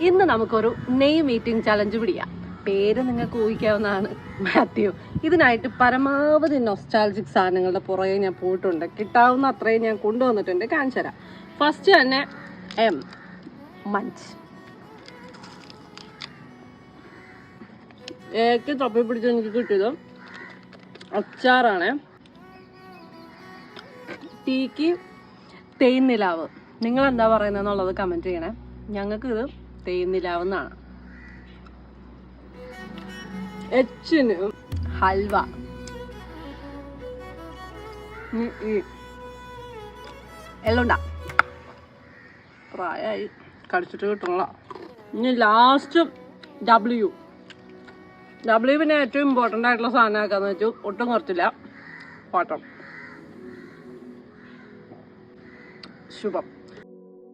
ഇന്ന് നമുക്കൊരു name meeting challenge പിടിക്കാം. പേര് നിങ്ങൾക്ക് ഊഹിക്കാവുന്നതാണ്, മാത്യു. ഇതിനായിട്ട് പരമാവധി നൊസ്റ്റാൾജിക് സാധനങ്ങളുടെ പുറകെ ഞാൻ പോയിട്ടുണ്ട്. കിട്ടാവുന്ന അത്രയും ഞാൻ കൊണ്ടുവന്നിട്ടുണ്ട്. കാണിച്ചു തരാം. ഫസ്റ്റ് തന്നെ മഞ്ച്. ഏക്ക് തൊപ്പി പിടിച്ച് എനിക്ക് കിട്ടിയത് അച്ചാറാണ്. ടീക്ക് തേൻനിലാവ്. നിങ്ങൾ എന്താ പറയുന്നതെന്നുള്ളത് കമന്റ് ചെയ്യണേ. ഞങ്ങൾക്ക് ഇത് തേൻനിലാവെന്നാണ്. എച്ചിന് ഹൽവ. എല്ലാം ഉണ്ടാ പ്രായമായി കടിച്ചിട്ട് കിട്ടണല്ലോ. ഇനി ലാസ്റ്റ് ഡബ്ല്യു പിന്നെ ഏറ്റവും ഇമ്പോർട്ടൻ്റ് ആയിട്ടുള്ള സാധനം ആക്കാന്ന് വെച്ചു. ഒട്ടും കുറച്ചില്ല. പാട്ടം ശുഭം.